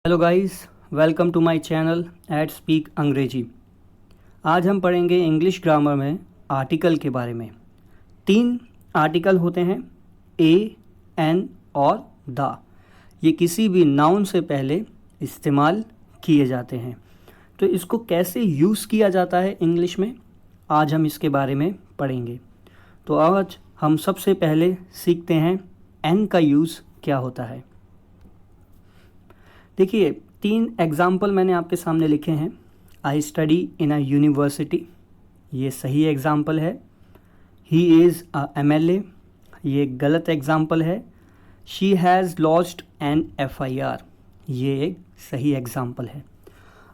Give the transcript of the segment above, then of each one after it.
Hello guys, welcome to my channel at speak Angrezi. आज हम पढ़ेंगे इंग्लिश ग्रामर में आर्टिकल के बारे में। 3 आर्टिकल होते हैं, ए, एन और द। ये किसी भी नाउन से पहले इस्तेमाल किए जाते हैं। तो इसको कैसे यूज़ किया जाता है इंग्लिश में, आज हम इसके बारे में पढ़ेंगे। तो आज हम सबसे पहले सीखते हैं एन का यूज़ क्या होता है। देखिए, 3 एग्ज़ाम्पल मैंने आपके सामने लिखे हैं। I study in a university, ये सही एग्ज़ाम्पल है। ही इज़ अ MLA, ये गलत एग्ज़ाम्पल है। She has lost N FIR, ये एक सही एग्ज़ाम्पल है।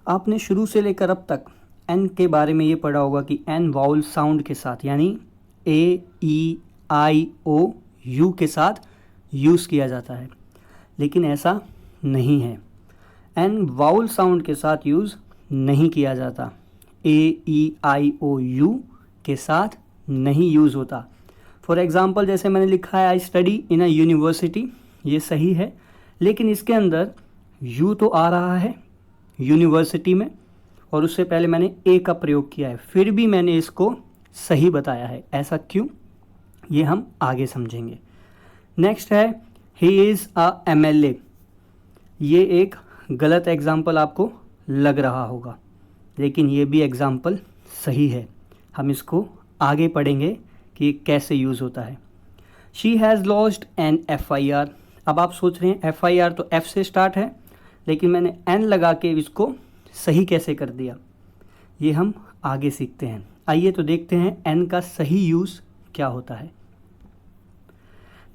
आपने शुरू से लेकर अब तक एन के बारे में ये पढ़ा होगा कि एन वाउल साउंड के साथ यानी AEIOU के साथ यूज़ किया जाता है, लेकिन ऐसा नहीं है। एन वाउल साउंड के साथ यूज़ नहीं किया जाता, AEIOU के साथ नहीं यूज़ होता। फॉर एग्ज़ाम्पल, जैसे मैंने लिखा है I study in a university, ये सही है, लेकिन इसके अंदर यू तो आ रहा है यूनिवर्सिटी में और उससे पहले मैंने ए का प्रयोग किया है, फिर भी मैंने इसको सही बताया है। ऐसा क्यों, ये हम आगे समझेंगे। नेक्स्ट है ही इज़ अ MLA, ये एक गलत एग्ज़ाम्पल आपको लग रहा होगा, लेकिन ये भी एग्ज़ाम्पल सही है। हम इसको आगे पढ़ेंगे कि ये कैसे यूज़ होता है। She has lost N FIR, अब आप सोच रहे हैं FIR तो F से स्टार्ट है, लेकिन मैंने N लगा के इसको सही कैसे कर दिया, ये हम आगे सीखते हैं। आइए तो देखते हैं N का सही यूज़ क्या होता है।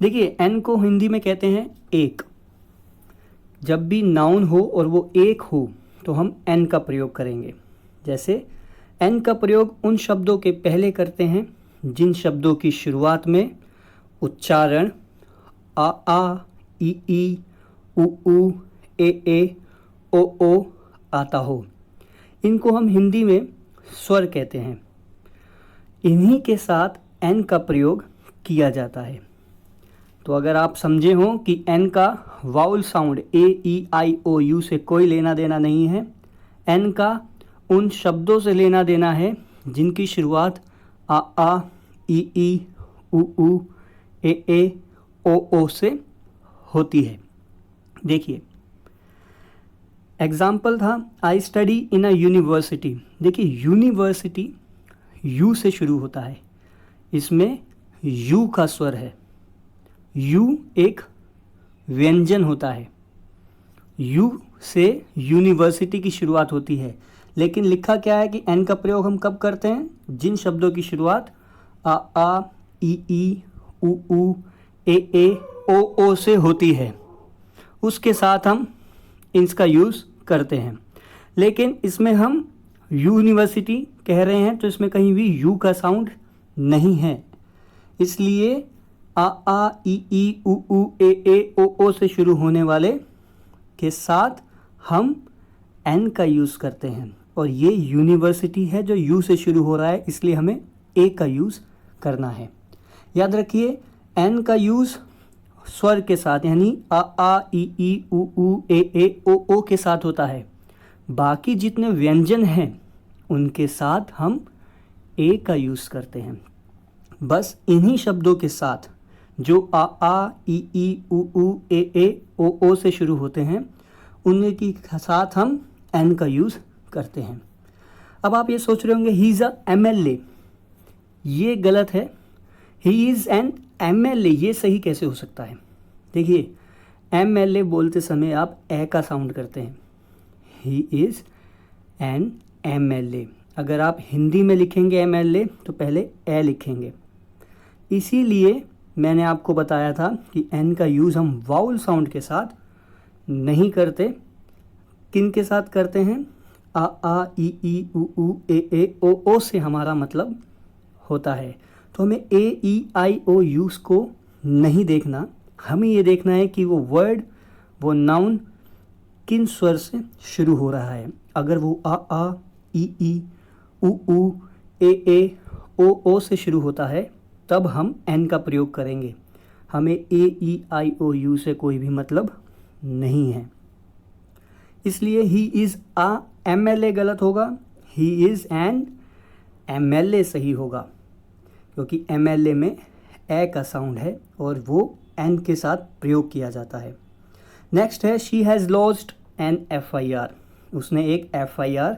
देखिए, N को हिंदी में कहते हैं एक। जब भी नाउन हो और वो एक हो तो हम एन का प्रयोग करेंगे। जैसे एन का प्रयोग उन शब्दों के पहले करते हैं जिन शब्दों की शुरुआत में उच्चारण आ, ई, उ, ए, ओ आता हो। इनको हम हिंदी में स्वर कहते हैं। इन्हीं के साथ एन का प्रयोग किया जाता है। तो अगर आप समझे हो कि एन का वाउल साउंड AEIOU से कोई लेना देना नहीं है, एन का उन शब्दों से लेना देना है जिनकी शुरुआत आ, ई, उ, ए, ओ से होती है। देखिए, एग्जाम्पल था I study in a university. देखिए, यूनिवर्सिटी यू से शुरू होता है, इसमें यू का स्वर है। यू एक व्यंजन होता है, यू से यूनिवर्सिटी की शुरुआत होती है, लेकिन लिखा क्या है कि एन का प्रयोग हम कब करते हैं, जिन शब्दों की शुरुआत आ, ई, उ, ए, ओ से होती है, उसके साथ हम इसका यूज़ करते हैं। लेकिन इसमें हम यूनिवर्सिटी कह रहे हैं तो इसमें कहीं भी यू का साउंड नहीं है, इसलिए आ, ई, उ, ए, ओ से शुरू होने वाले के साथ हम एन का यूज़ करते हैं। और ये यूनिवर्सिटी है जो यू से शुरू हो रहा है, इसलिए हमें ए का यूज़ करना है। याद रखिए, एन का यूज़ स्वर के साथ यानी आ, ई, उ, ए, ओ के साथ होता है। बाकी जितने व्यंजन हैं उनके साथ हम ए का यूज़ करते हैं। बस इन्हीं शब्दों के साथ जो आ, ई, उ, ए, ओ से शुरू होते हैं उनके के साथ हम एन का यूज़ करते हैं। अब आप ये सोच रहे होंगे ही इज़ अ MLA, ये गलत है। ही इज़ एन MLA, ये सही कैसे हो सकता है। देखिए, MLA बोलते समय आप ए का साउंड करते हैं, ही इज़ एन MLA। अगर आप हिंदी में लिखेंगे MLA तो पहले ए लिखेंगे। इसीलिए मैंने आपको बताया था कि एन का यूज़ हम वाउल साउंड के साथ नहीं करते। किन के साथ करते हैं, आ, ई, उ, ए, ओ से हमारा मतलब होता है। तो हमें AEIOU को नहीं देखना, हमें ये देखना है कि वो वर्ड, वो नाउन किन स्वर से शुरू हो रहा है। अगर वो आ, ई, उ, ए, ओ से शुरू होता है तब हम एन का प्रयोग करेंगे। हमें AEIOU से कोई भी मतलब नहीं है। इसलिए ही इज़ अ MLA गलत होगा, ही इज़ एन MLA सही होगा, क्योंकि MLA में ए का साउंड है और वो एन के साथ प्रयोग किया जाता है। नेक्स्ट है she has lodged an FIR, उसने एक FIR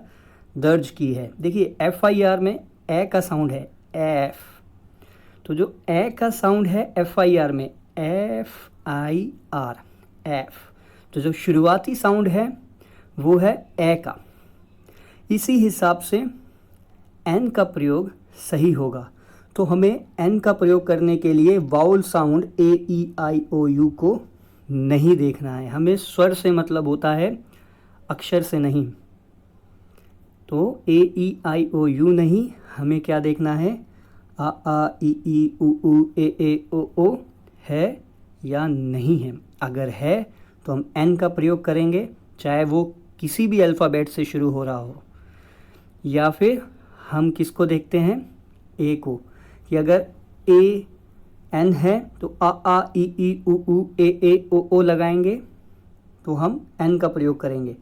दर्ज की है। देखिए FIR में ए का साउंड है एफ, तो जो ए का साउंड है FIR में FIR एफ, तो जो शुरुआती साउंड है वो है ए का। इसी हिसाब से एन का प्रयोग सही होगा। तो हमें एन का प्रयोग करने के लिए वाउल साउंड AEIOU को नहीं देखना है, हमें स्वर से मतलब होता है, अक्षर से नहीं। तो AEIOU नहीं, हमें क्या देखना है, आ ई ई उ ए ओ है या नहीं है। अगर है तो हम एन का प्रयोग करेंगे, चाहे वो किसी भी अल्फ़ाबेट से शुरू हो रहा हो, या फिर हम किसको देखते हैं, ए को, कि अगर ए एन है तो आ ई ई उ ए ओ लगाएंगे तो हम एन का प्रयोग करेंगे,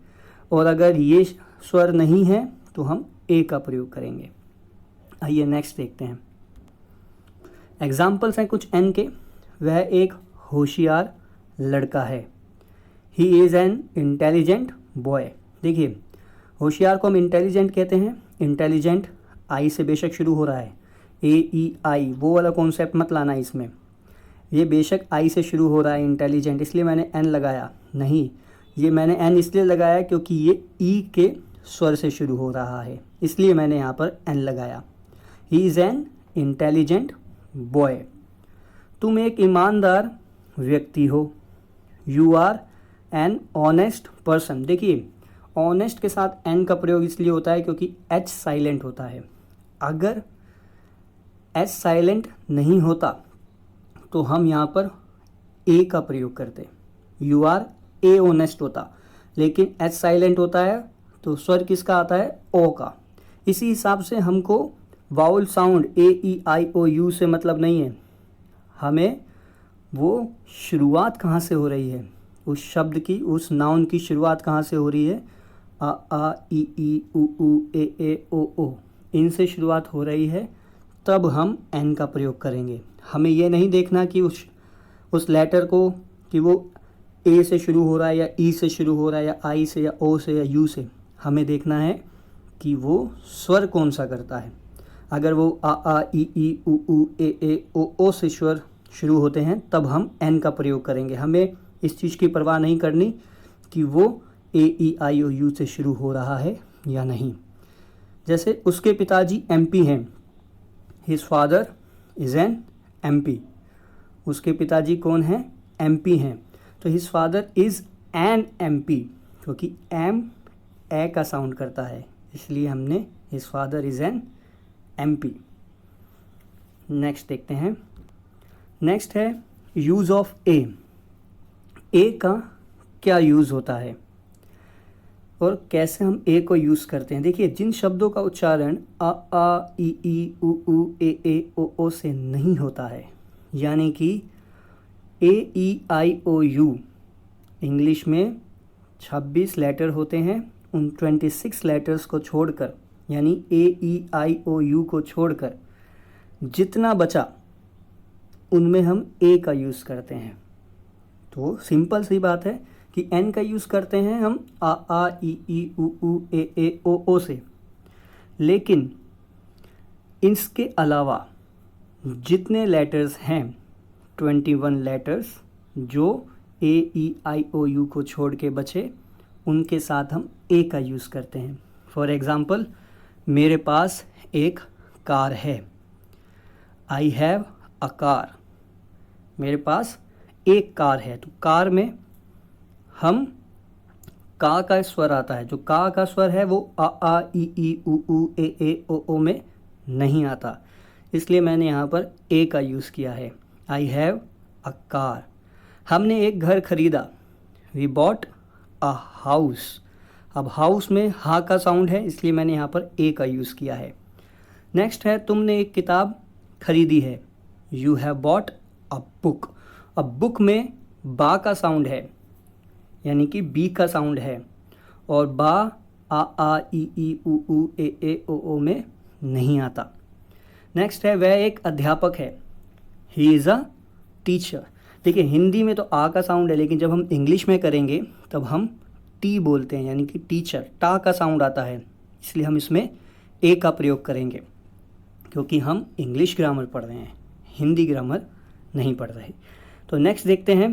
और अगर ये स्वर नहीं है तो हम ए का प्रयोग करेंगे। आइए नेक्स्ट देखते हैं। एग्जाम्पल्स हैं कुछ एन के। वह एक होशियार लड़का है, ही इज़ एन इंटेलिजेंट बॉय। देखिए होशियार को हम इंटेलिजेंट कहते हैं, इंटेलिजेंट आई से बेशक शुरू हो रहा है, AEI वो वाला कॉन्सेप्ट मत लाना इसमें, ये बेशक आई से शुरू हो रहा है इंटेलिजेंट, इसलिए मैंने एन लगाया नहीं, ये मैंने एन इसलिए लगाया क्योंकि ये ई के स्वर से शुरू हो रहा है, इसलिए मैंने यहाँ पर एन लगाया। He is an intelligent boy. तुम एक ईमानदार व्यक्ति हो, you are an honest person. देखिए ऑनेस्ट के साथ एन का प्रयोग इसलिए होता है क्योंकि एच साइलेंट होता है। अगर एच साइलेंट नहीं होता तो हम यहाँ पर ए का प्रयोग करते, यू आर ए ऑनेस्ट होता, लेकिन एच साइलेंट होता है तो स्वर किसका आता है, ओ का। इसी हिसाब से हमको वाउल साउंड AEIOU से मतलब नहीं है, हमें वो शुरुआत कहाँ से हो रही है, उस शब्द की, उस नाउन की शुरुआत कहाँ से हो रही है, आ ई ई उ ए ओ, इनसे शुरुआत हो रही है, तब हम एन का प्रयोग करेंगे। हमें ये नहीं देखना कि उस लेटर को, कि वो ए से शुरू हो रहा है या ई से शुरू हो रहा है या आई से या ओ से या यू से, हमें देखना है कि वो स्वर कौन सा करता है। अगर वो आ ई ई उ ए ओ से स्वर शुरू होते हैं तब हम एन का प्रयोग करेंगे। हमें इस चीज़ की परवाह नहीं करनी कि वो AEIOU से शुरू हो रहा है या नहीं। जैसे उसके पिताजी MP हैं, his father is an MP। उसके पिताजी कौन हैं, MP हैं, तो his father is an MP, क्योंकि एम ए का साउंड करता है, इसलिए हमने his father is an MP। Next देखते हैं। नेक्स्ट है यूज़ ऑफ ए का क्या यूज़ होता है और कैसे हम ए को यूज़ करते हैं। देखिए जिन शब्दों का उच्चारण आ ई ई उ ए ओ से नहीं होता है, यानी कि AEIOU इंग्लिश में 26 लेटर होते हैं, उन 26 लेटर्स को छोड़कर, यानी AEIOU को छोड़कर जितना बचा उनमें हम ए का यूज़ करते हैं। तो सिंपल सी बात है कि एन का यूज़ करते हैं हम आ ई ई उ ए ओ से, लेकिन इसके अलावा जितने लेटर्स हैं 21 लेटर्स जो AEIOU को छोड़ के बचे, उनके साथ हम ए का यूज़ करते हैं। फॉर एग्ज़ाम्पल, मेरे पास एक कार है, आई हैव अ कार। मेरे पास एक कार है, तो कार में हम का स्वर आता है, जो का स्वर है वो आ ई ई उ ए ओ में नहीं आता, इसलिए मैंने यहाँ पर ए का यूज़ किया है, आई हैव अ कार। हमने एक घर खरीदा, वी बॉट अ हाउस। अब हाउस में हा का साउंड है, इसलिए मैंने यहाँ पर ए का यूज़ किया है। नेक्स्ट है तुमने एक किताब खरीदी है, you have bought a book. अब बुक में बा का साउंड है, यानी कि बी का साउंड है, और बा आ ई उ ऊ ए ओ में नहीं आता। नेक्स्ट है वह एक अध्यापक है, ही इज़ अ टीचर। देखिए हिंदी में तो आ का साउंड है, लेकिन जब हम इंग्लिश में करेंगे तब हम टी बोलते हैं, यानी कि टीचर, टा का साउंड आता है, इसलिए हम इसमें ए का प्रयोग करेंगे, क्योंकि हम इंग्लिश ग्रामर पढ़ रहे हैं, हिंदी ग्रामर नहीं पढ़ रहे। तो नेक्स्ट देखते हैं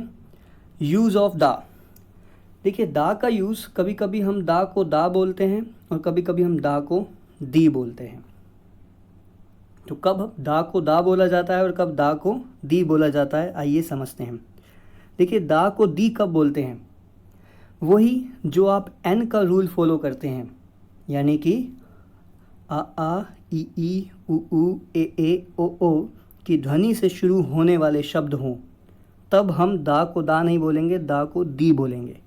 यूज़ ऑफ दा। देखिए दा का यूज़, कभी कभी हम दा को दा बोलते हैं और कभी कभी हम दा को दी बोलते हैं। तो कब दा को दा बोला जाता है और कब दा को दी बोला जाता है, आइए समझते हैं। देखिए दा को दी कब बोलते हैं, वही जो आप एन का रूल फॉलो करते हैं, यानी कि आ ई उ ए ओ की ध्वनि से शुरू होने वाले शब्द हों, तब हम दा को दा नहीं बोलेंगे, दा को दी बोलेंगे।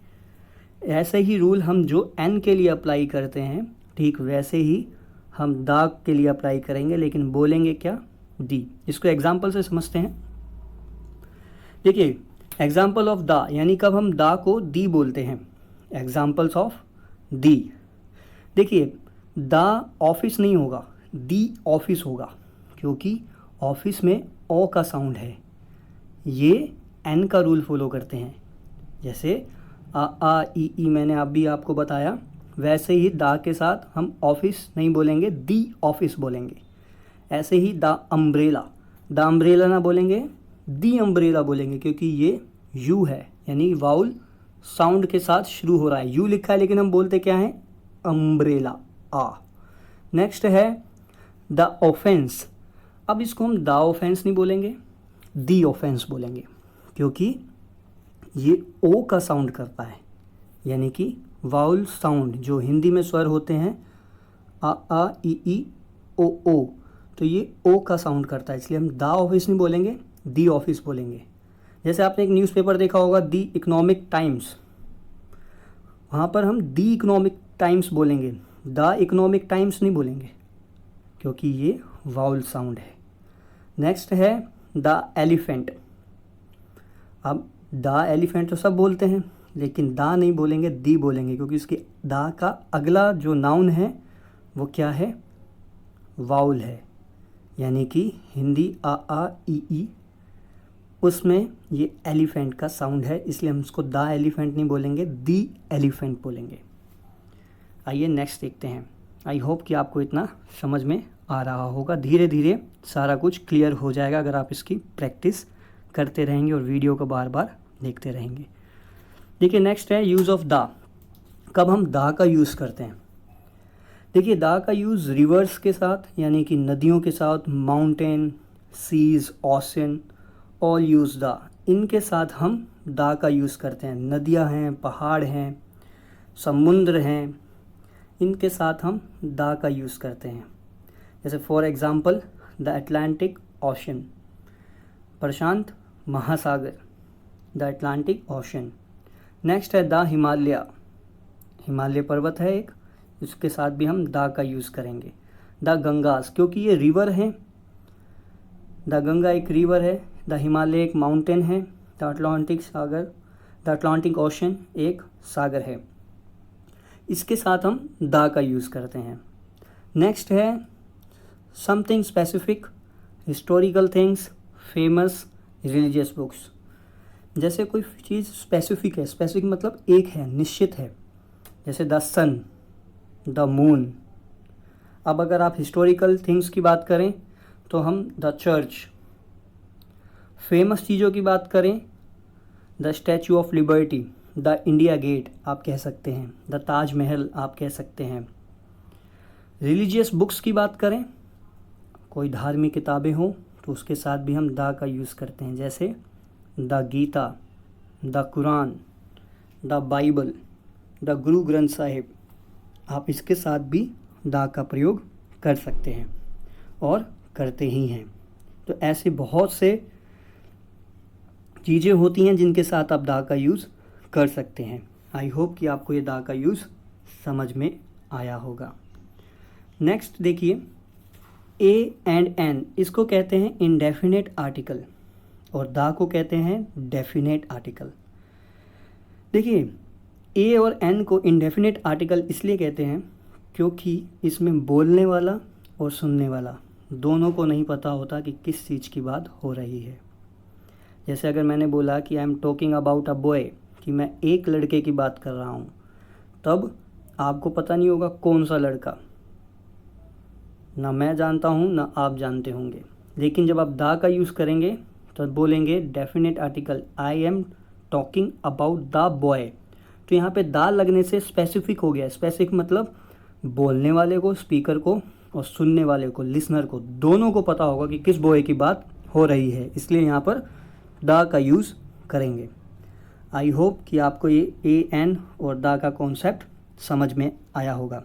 ऐसे ही रूल हम जो एन के लिए अप्लाई करते हैं, ठीक वैसे ही हम दा के लिए अप्लाई करेंगे, लेकिन बोलेंगे क्या, दी। इसको एग्जाम्पल से समझते हैं। देखिए एग्जाम्पल ऑफ दा, यानी कब हम दा को दी बोलते हैं। एग्जाम्पल्स ऑफ दी, देखिए दा ऑफिस नहीं होगा, दी ऑफिस होगा, क्योंकि ऑफिस में ओ का साउंड है, ये एन का रूल फॉलो करते हैं। जैसे आ ई मैंने अभी आपको बताया, वैसे ही दा के साथ हम ऑफिस नहीं बोलेंगे, दी ऑफिस बोलेंगे। ऐसे ही द अम्ब्रेला ना बोलेंगे, दी अम्ब्रेला बोलेंगे, क्योंकि ये यू है, यानी वाउल साउंड के साथ शुरू हो रहा है। यू लिखा है लेकिन हम बोलते क्या है, अम्ब्रेला, आ। नेक्स्ट है द ऑफेंस। अब इसको हम द ऑफेंस नहीं बोलेंगे, दी ऑफेंस बोलेंगे, क्योंकि ये ओ का साउंड करता है, यानी कि वाउल साउंड जो हिंदी में स्वर होते हैं आ ई ओ, तो ये ओ का साउंड करता है, इसलिए हम द ऑफिस नहीं बोलेंगे, दी ऑफिस बोलेंगे। जैसे आपने एक न्यूज़पेपर देखा होगा, दी इकोनॉमिक टाइम्स, वहाँ पर हम दी इकोनॉमिक टाइम्स बोलेंगे, द इकोनॉमिक टाइम्स नहीं बोलेंगे, क्योंकि ये वाउल साउंड है। नेक्स्ट है द एलिफेंट। अब द एलिफेंट तो सब बोलते हैं, लेकिन दा नहीं बोलेंगे, दी बोलेंगे, क्योंकि इसके दा का अगला जो नाउन है वो क्या है, वाउल है, यानी कि हिंदी आ ई, उसमें ये एलिफेंट का साउंड है, इसलिए हम इसको दा एलिफेंट नहीं बोलेंगे, दी एलिफेंट बोलेंगे। आइए नेक्स्ट देखते हैं। आई होप कि आपको इतना समझ में आ रहा होगा। धीरे धीरे सारा कुछ क्लियर हो जाएगा अगर आप इसकी प्रैक्टिस करते रहेंगे और वीडियो को बार बार देखते रहेंगे। देखिए नेक्स्ट है यूज़ ऑफ दा। कब हम दा का यूज़ करते हैं, देखिए दा का यूज़ रिवर्स के साथ, यानी कि नदियों के साथ, mountain, seas, ocean, all use the, इनके साथ हम दा का यूज़ करते हैं। नदियाँ हैं, पहाड़ हैं, समुद्र हैं, इनके साथ हम दा का यूज़ करते हैं। जैसे for example the Atlantic Ocean, प्रशांत महासागर, द अटलांटिक ओशन। नेक्स्ट है द हिमालय, हिमालय पर्वत है एक, इसके साथ भी हम दा का यूज़ करेंगे। द गंगास, क्योंकि ये रिवर हैं, द गंगा एक रिवर है, द हिमालय एक माउंटेन है, the Atlantic Sagar, the Atlantic ocean एक सागर है, इसके साथ हम दा का यूज़ करते हैं। नेक्स्ट है something specific, historical things, famous, religious books. जैसे कोई चीज़ स्पेसिफिक है, स्पेसिफिक मतलब एक है, निश्चित है, जैसे द सन, द मून। अब अगर आप हिस्टोरिकल थिंग्स की बात करें तो हम द चर्च, फेमस चीज़ों की बात करें the Statue of Liberty, the India Gate आप कह सकते हैं, द ताज महल आप कह सकते हैं। रिलीजियस बुक्स की बात करें, कोई धार्मिक किताबें हों तो उसके साथ भी हम द का यूज़ करते हैं, जैसे the Gita, the Quran, the Bible, the Guru Granth Sahib, आप इसके साथ भी द का प्रयोग कर सकते हैं और करते ही हैं। तो ऐसे बहुत से चीज़ें होती हैं जिनके साथ आप द का यूज़ कर सकते हैं। आई होप कि आपको ये द का यूज़ समझ में आया होगा। नेक्स्ट देखिए ए एंड एन, इसको कहते हैं इंडेफिनेट आर्टिकल और द को कहते हैं डेफिनेट आर्टिकल। देखिए ए और एन को इंडेफिनिट आर्टिकल इसलिए कहते हैं क्योंकि इसमें बोलने वाला और सुनने वाला दोनों को नहीं पता होता कि किस चीज़ की बात हो रही है। जैसे अगर मैंने बोला कि I am talking about a boy, कि मैं एक लड़के की बात कर रहा हूँ, तब आपको पता नहीं होगा कौन सा लड़का, ना मैं जानता हूँ ना आप जानते होंगे। लेकिन जब आप दा का यूज़ करेंगे तो बोलेंगे definite article, I am talking about the boy. तो यहाँ पे दा लगने से स्पेसिफिक हो गया। स्पेसिफिक मतलब बोलने वाले को, स्पीकर को, और सुनने वाले को, लिसनर को, दोनों को पता होगा कि किस बॉय की बात हो रही है, इसलिए यहाँ पर दा का यूज़ करेंगे। आई होप कि आपको ये ए एन और दा का कॉन्सेप्ट समझ में आया होगा।